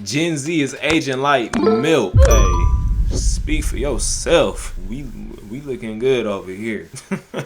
Gen Z is aging like milk. Hey, speak for yourself. We looking good over here. I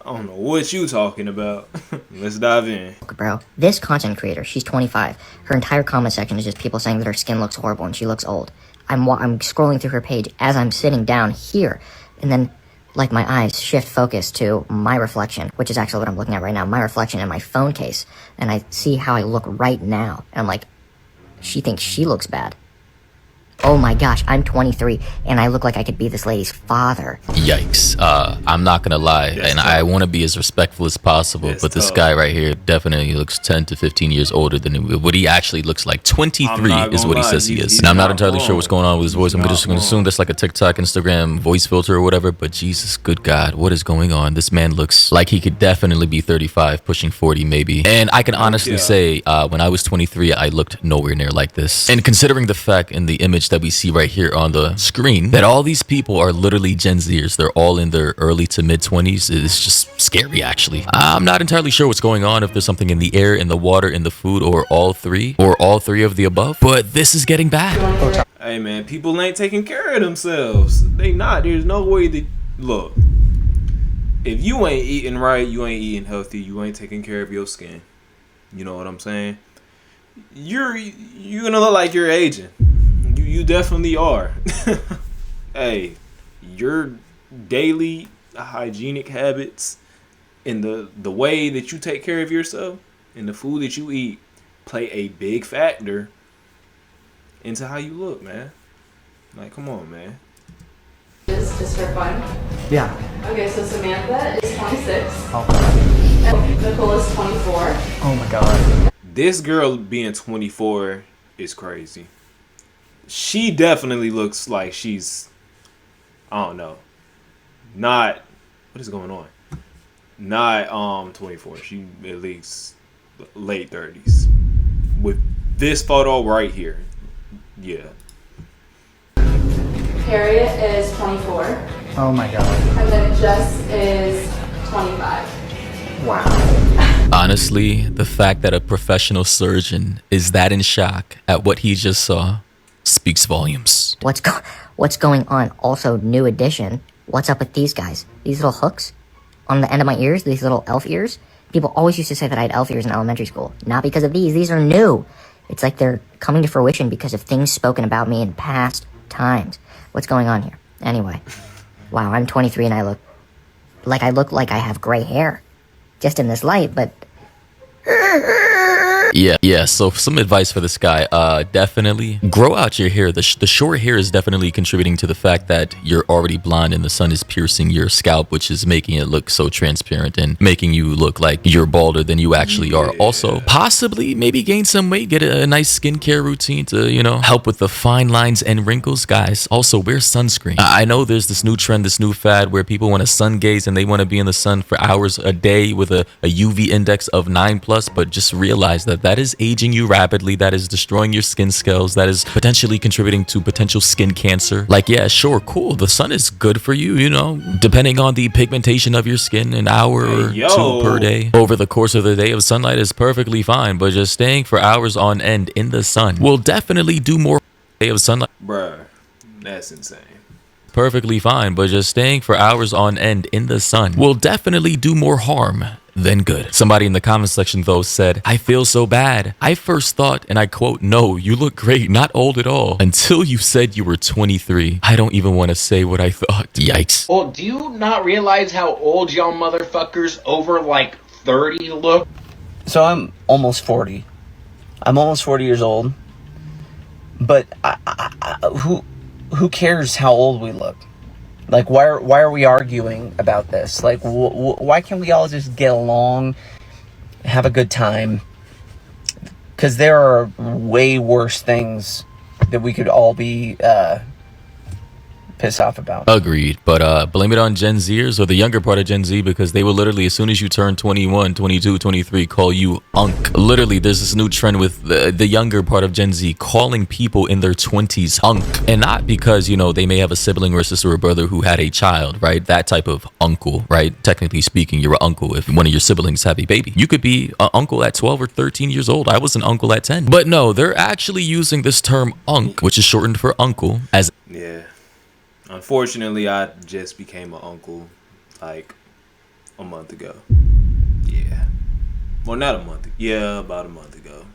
don't know what you talking about. Let's dive in. Bro, this content creator, she's 25. Her entire comment section is just people saying that her skin looks horrible and she looks old. I'm scrolling through her page as I'm sitting down here, and then like my eyes shift focus to my reflection, which is actually what I'm looking at right now, my reflection in my phone case, and I see how I look right now, and I'm like, she thinks she looks bad. Oh my gosh, I'm 23, and I look like I could be this lady's father. Yikes. I'm not gonna lie, That's and tough. I want to be as respectful as possible, That's but this tough. guy right here definitely looks 10 to 15 years older than what he actually looks like. 23 is what he says he is. And I'm not entirely sure what's going on with his voice. I'm just gonna assume that's like a TikTok, Instagram voice filter or whatever, but Jesus, good God, what is going on? This man looks like he could definitely be 35, pushing 40 maybe. And I can honestly say, when I was 23, I looked nowhere near like this. And considering the fact in the image that we see right here on the screen that all these people are literally Gen Zers, they're all in their early to mid 20s, it's just scary actually. I'm not entirely sure what's going on, if there's something in the air, in the water, in the food, or all three of the above, but this is getting bad. Hey man, people ain't taking care of themselves. They not. There's no way that, look, if you ain't eating right, you ain't eating healthy, you ain't taking care of your skin, you know what I'm saying, you're gonna look like you're aging. You definitely are. Hey, your daily hygienic habits and the way that you take care of yourself and the food that you eat play a big factor into how you look, man. Like, come on, man. Just for fun. Yeah. Okay, so Samantha is 26. Oh. And Nicole is 24. Oh my God. This girl being 24 is crazy. She definitely looks like she's, I don't know, not, what is going on? Not 24. She at least late 30s. With this photo right here. Yeah. Harriet is 24. Oh my God. And then Jess is 25. Wow. Honestly, the fact that a professional surgeon is that in shock at what he just saw speaks volumes. What's going on? Also, new addition. What's up with these guys? These little hooks on the end of my ears, these little elf ears. People always used to say that I had elf ears in elementary school. Not because of these are new. It's like they're coming to fruition because of things spoken about me in past times. What's going on here? Anyway, wow, I'm 23 and I look like I have gray hair. Just in this light, but Yeah, so some advice for this guy, definitely grow out your hair. The short hair is definitely contributing to the fact that you're already blonde and the sun is piercing your scalp, which is making it look so transparent and making you look like you're balder than you actually are. Also, possibly maybe gain some weight, get a nice skincare routine to, help with the fine lines and wrinkles. Guys, also wear sunscreen. I know there's this new trend, this new fad where people want to sun gaze and they want to be in the sun for hours a day with a UV index of 9+, but just realize that is aging you rapidly, that is destroying your skin cells, that is potentially contributing to potential skin cancer. Like, yeah, sure, cool, the sun is good for you, depending on the pigmentation of your skin, an hour or two per day over the course of the day of sunlight is perfectly fine, but just staying for hours on end in the sun will definitely do more day of sunlight. Bruh, that's insane. Perfectly fine, but just staying for hours on end in the sun will definitely do more harm than good. Somebody in the comment section though said, I feel so bad. I first thought, and I quote, no, you look great, not old at all, until you said you were 23. I don't even want to say what I thought. Yikes. Well, do you not realize how old y'all motherfuckers over like 30 look? So I'm almost 40. I'm almost 40 years old. But who cares how old we look? Like, why are we arguing about this? Like, why can't we all just get along, have a good time? Because there are way worse things that we could all be piss off about. Agreed, but blame it on Gen Zers or the younger part of Gen Z, because they will literally, as soon as you turn 21, 22, 23, call you unk. Literally, there's this new trend with the younger part of Gen Z calling people in their 20s unk. And not because, you know, they may have a sibling or a sister or brother who had a child, right? That type of uncle, right? Technically speaking, you're an uncle if one of your siblings have a baby. You could be an uncle at 12 or 13 years old. I was an uncle at 10. But no, they're actually using this term unk, which is shortened for uncle, as Yeah. Unfortunately, I just became an uncle like a month ago. Yeah. Well, not a month. Yeah, about a month ago.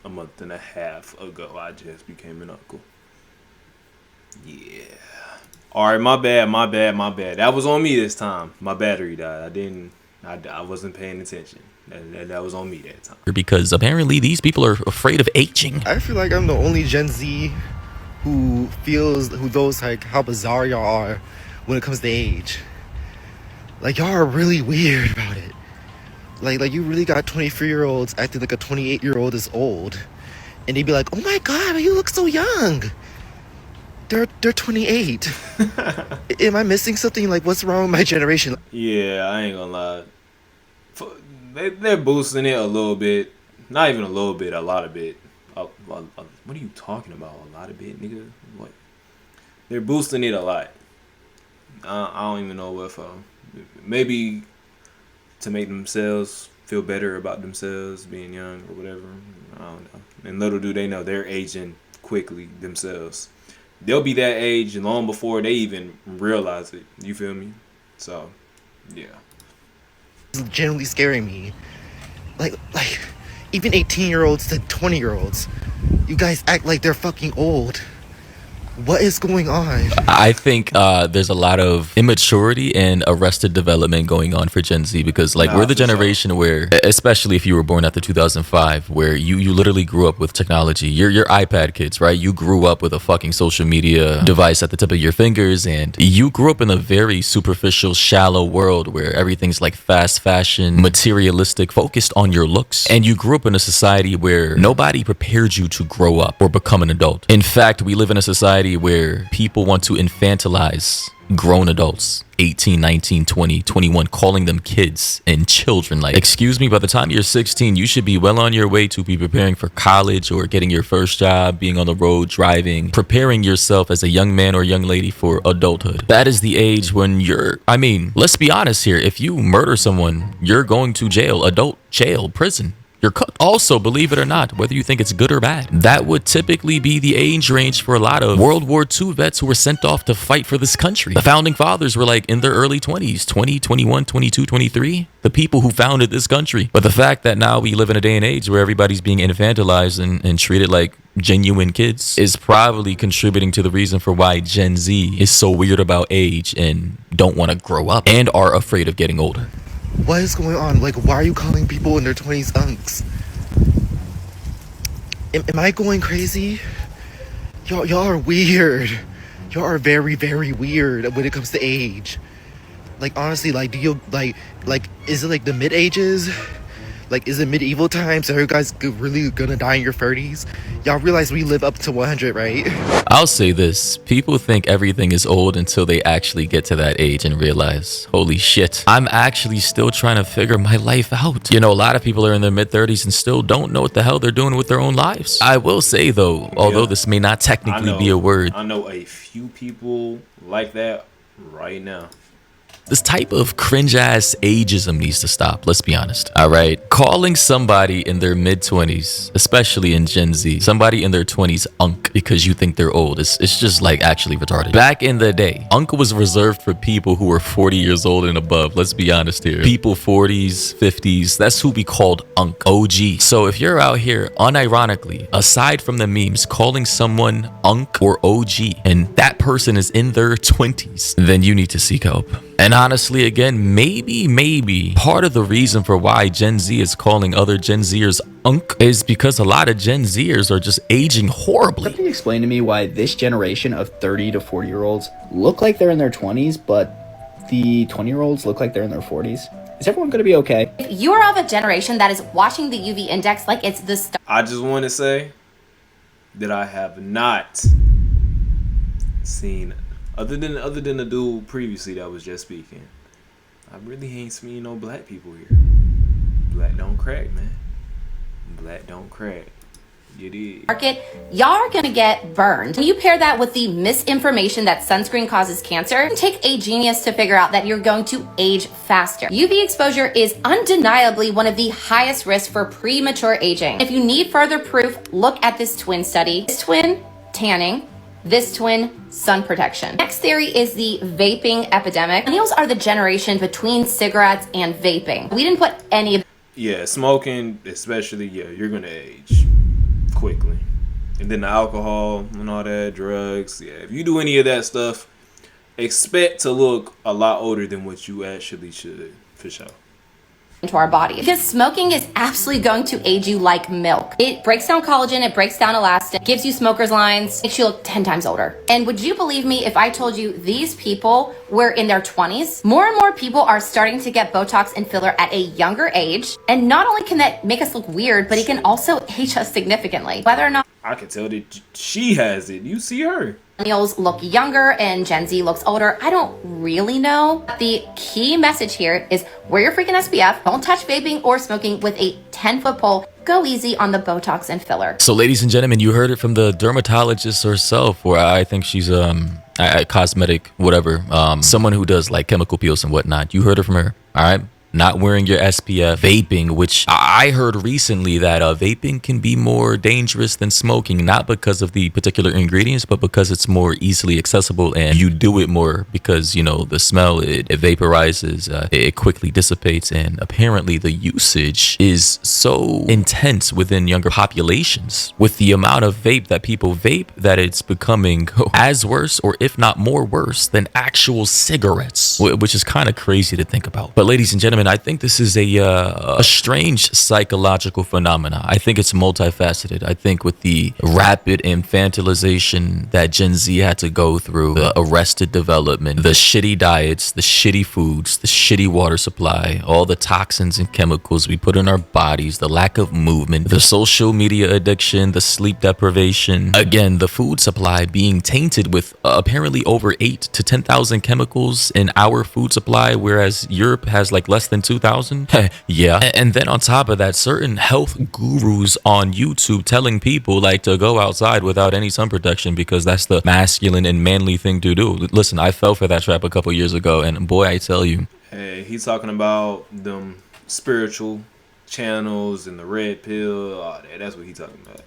A month and a half ago, I just became an uncle. Yeah. All right, my bad. That was on me this time. My battery died. I wasn't paying attention. That was on me that time. because apparently these people are afraid of aging. I feel like I'm the only Gen Z who knows like how bizarre y'all are when it comes to age. Like y'all are really weird about it. Like you really got 23-year-olds acting like a 28-year-old is old, and they be like, "Oh my God, you look so young." They're 28. Am I missing something? Like, what's wrong with my generation? Yeah, I ain't gonna lie. They're boosting it a little bit. Not even a little bit, a lot of bit. What are you talking about? A lot of bit, nigga? What? They're boosting it a lot. I don't even know what for. Maybe to make themselves feel better about themselves being young or whatever. I don't know. And little do they know they're aging quickly themselves. They'll be that age long before they even realize it. You feel me? So, yeah. It's generally scaring me. Like even 18-year-olds to 20-year-olds, you guys act like they're fucking old. What is going on? I think there's a lot of immaturity and arrested development going on for Gen Z, because like we're the generation where, especially if you were born after 2005, where you literally grew up with technology. You're iPad kids, right? You grew up with a fucking social media device at the tip of your fingers, and you grew up in a very superficial, shallow world where everything's like fast fashion, materialistic, focused on your looks. And you grew up in a society where nobody prepared you to grow up or become an adult. In fact, we live in a society where people want to infantilize grown adults, 18, 19, 20, 21, calling them kids and children. Like, excuse me, by the time you're 16, you should be well on your way to be preparing for college or getting your first job, being on the road, driving, preparing yourself as a young man or young lady for adulthood. That is the age when let's be honest here. If you murder someone, you're going to jail, adult jail, prison. You're cooked. Also, believe it or not, whether you think it's good or bad, that would typically be the age range for a lot of World War II vets who were sent off to fight for this country. The founding fathers were like in their early 20s, 20, 21, 22, 23. The people who founded this country. But the fact that now we live in a day and age where everybody's being infantilized and treated like genuine kids is probably contributing to the reason for why Gen Z is so weird about age and don't want to grow up and are afraid of getting older. What is going on? Like, why are you calling people in their 20s unks? Am I going crazy? Y'all are weird. Y'all are very, very weird when it comes to age. Like, honestly, like, do you, like, is it like the mid-ages? Like, is it medieval times? Are you guys really gonna die in your 30s? Y'all realize we live up to 100, right? I'll say this. People think everything is old until they actually get to that age and realize, holy shit, I'm actually still trying to figure my life out. You know, a lot of people are in their mid-30s and still don't know what the hell they're doing with their own lives. I will say, though, although this may not technically be a word, I know a few people like that right now. this type of cringe-ass ageism needs to stop, let's be honest. All right? Calling somebody in their mid-20s, especially in Gen Z, somebody in their 20s unk because you think they're old, it's just like actually retarded. Back in the day, unk was reserved for people who were 40 years old and above, let's be honest here. People 40s, 50s, that's who we called unk, OG. So if you're out here, unironically, aside from the memes, calling someone unk or OG, and that person is in their 20s, then you need to seek help. And honestly, again, maybe part of the reason for why Gen Z is calling other Gen Zers unk is because a lot of Gen Zers are just aging horribly. Can you explain to me why this generation of 30 to 40-year-olds look like they're in their 20s, but the 20-year-olds look like they're in their 40s? Is everyone going to be okay? If you are of a generation that is watching the UV index like it's the star. I just want to say that I have not seen Other than the dude previously that was just speaking, I really ain't seen no black people here. Black don't crack, man. Black don't crack. You did. Market, y'all are gonna get burned. When you pair that with the misinformation that sunscreen causes cancer, it take a genius to figure out that you're going to age faster. UV exposure is undeniably one of the highest risks for premature aging. If you need further proof, look at this twin study. This twin, tanning. This twin, sun protection. Next theory is the vaping epidemic. Millennials are the generation between cigarettes and vaping. We didn't put any of Yeah, smoking especially, yeah, you're gonna age quickly. And then the alcohol and all that, drugs, yeah. If you do any of that stuff, expect to look a lot older than what you actually should, for sure. into our body, because smoking is absolutely going to age you like milk. It breaks down collagen, it breaks down elastin, gives you smoker's lines, makes you look 10 times older. And would you believe me if I told you these people were in their 20s? More and more people are starting to get Botox and filler at a younger age, and not only can that make us look weird, but it can also age us significantly. Whether or not I can tell that she has it. You see her. millennials look younger and Gen Z looks older, I don't really know. The key message here is wear your freaking SPF, don't touch vaping or smoking with a 10-foot pole, go easy on the Botox and filler. So, ladies and gentlemen, you heard it from the dermatologist herself, or I think she's a cosmetic whatever, someone who does like chemical peels and whatnot. You heard it from her. All right. Not wearing your SPF, vaping, which I heard recently that vaping can be more dangerous than smoking, not because of the particular ingredients, but because it's more easily accessible and you do it more because, you know, the smell, it vaporizes, it quickly dissipates, and apparently the usage is so intense within younger populations with the amount of vape that people vape that it's becoming as worse, or if not more worse than actual cigarettes, which is kind of crazy to think about. But ladies and gentlemen, I think this is a strange psychological phenomena. I think it's multifaceted. I think with the rapid infantilization that Gen Z had to go through, the arrested development, the shitty diets, the shitty foods, the shitty water supply, all the toxins and chemicals we put in our bodies, the lack of movement, the social media addiction, the sleep deprivation, again, the food supply being tainted with apparently over 8 to 10,000 chemicals in our food supply, whereas Europe has like less than 2,000. Yeah. And then on top of that, certain health gurus on YouTube telling people like to go outside without any sun protection because that's the masculine and manly thing to do. Listen, I fell for that trap a couple years ago, and boy, I tell you. Hey, he's talking about them spiritual channels and the red pill. Oh, that's what he's talking about.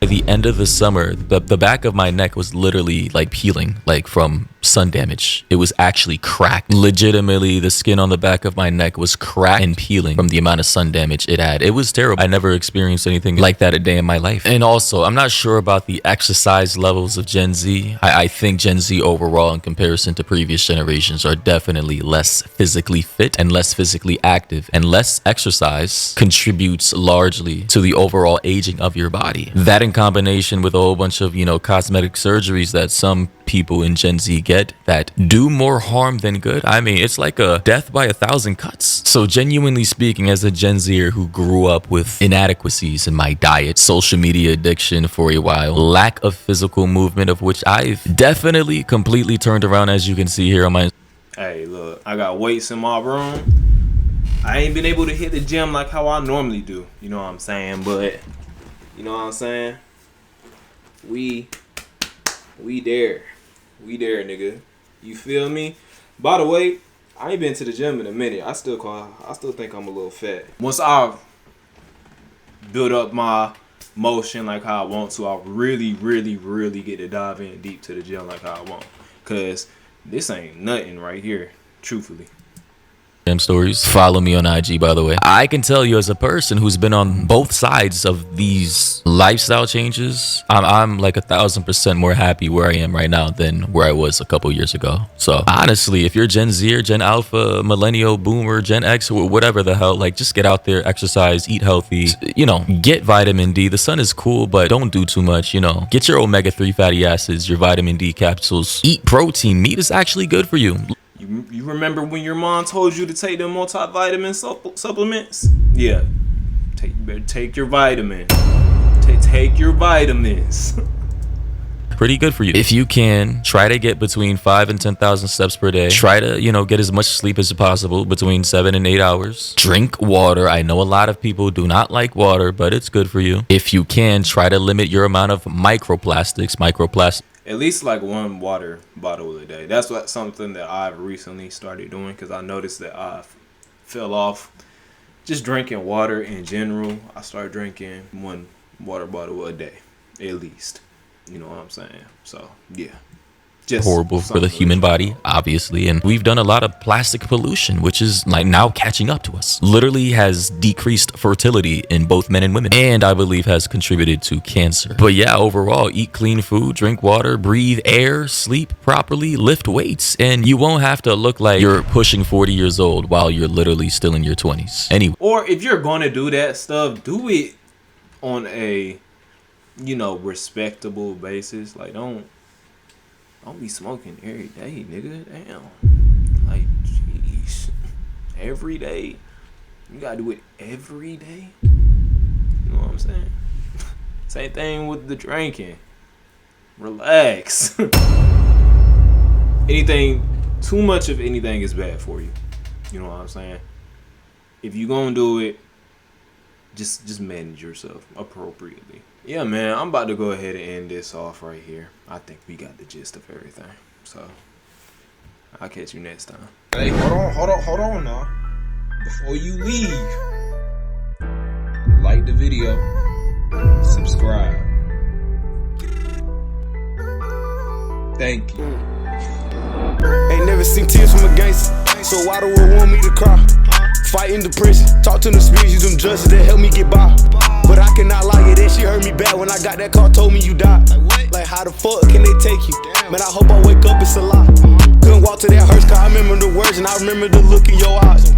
At the end of the summer, the back of my neck was literally like peeling, like from sun damage. It was actually cracked. Legitimately, the skin on the back of my neck was cracked and peeling from the amount of sun damage it had. It was terrible. I never experienced anything like that a day in my life. And also, I'm not sure about the exercise levels of Gen Z. I think Gen Z overall, in comparison to previous generations, are definitely less physically fit and less physically active, and less exercise contributes largely to the overall aging of your body. That in combination with a whole bunch of, you know, cosmetic surgeries that some people in Gen Z get that do more harm than good. I mean, it's like a death by 1,000 cuts. So genuinely speaking, as a Gen Zer who grew up with inadequacies in my diet, social media addiction for a while, lack of physical movement, of which I've definitely completely turned around, as you can see here on my... Hey, look, I got weights in my room. I ain't been able to hit the gym like how I normally do. You know what I'm saying? But, you know what I'm saying? We there. We there, nigga. You feel me? By the way, I ain't been to the gym in a minute. I still think I'm a little fat. Once I build up my motion like how I want to, I'll really get to dive in deep to the gym like how I want. Cause this ain't nothing right here, truthfully. Stories. Follow me on IG, by the way. I can tell you, as a person who's been on both sides of these lifestyle changes, I'm like 1,000% more happy where I am right now than where I was a couple years ago. So honestly, if you're Gen Z or Gen Alpha, Millennial, Boomer, Gen X, or whatever the hell, like just get out there, exercise, eat healthy, you know, get vitamin D. The sun is cool, but don't do too much, you know. Get your omega-3 fatty acids, your vitamin D capsules. Eat protein. Meat is actually good for you. You remember when your mom told you to take them multivitamin supplements? Yeah. You better take your vitamin. Take your vitamins. pretty good for you. If you can, try to get between 5 and 10,000 steps per day. Try to, get as much sleep as possible, between 7 and 8 hours. Drink water. I know a lot of people do not like water, but it's good for you. If you can, try to limit your amount of microplastics. At least like one water bottle a day. That's something that I've recently started doing, because I noticed that I fell off just drinking water in general. I started drinking one water bottle a day, at least. You know what I'm saying? So, yeah. Just horrible for the human body, obviously, and we've done a lot of plastic pollution, which is like now catching up to us. Literally has decreased fertility in both men and women, and I believe has contributed to cancer. But yeah, overall, eat clean food, drink water, breathe air, sleep properly, lift weights, and you won't have to look like you're pushing 40 years old while you're literally still in your 20s. Anyway, or if you're going to do that stuff, do it on a respectable basis. Like, don't be smoking every day, nigga. Damn. Like, jeez. Every day? You gotta do it every day? You know what I'm saying? Same thing with the drinking. Relax. Too much of anything is bad for you. You know what I'm saying? If you gonna do it, just manage yourself appropriately. Yeah, man, I'm about to go ahead and end this off right here. I think we got the gist of everything. So, I'll catch you next time. Hey, hold on now. Before you leave, like the video, subscribe. Thank you. Ain't never seen tears from a gangster, so why do it want me to cry? Fighting depression, talk to them spirits, use them judges that help me get by. But I cannot lie, yeah, that shit hurt me bad when I got that call, told me you died. Like how the fuck can they take you? Man, I hope I wake up, it's a lie. Couldn't walk to that hearse, cause I remember the words and I remember the look in your eyes.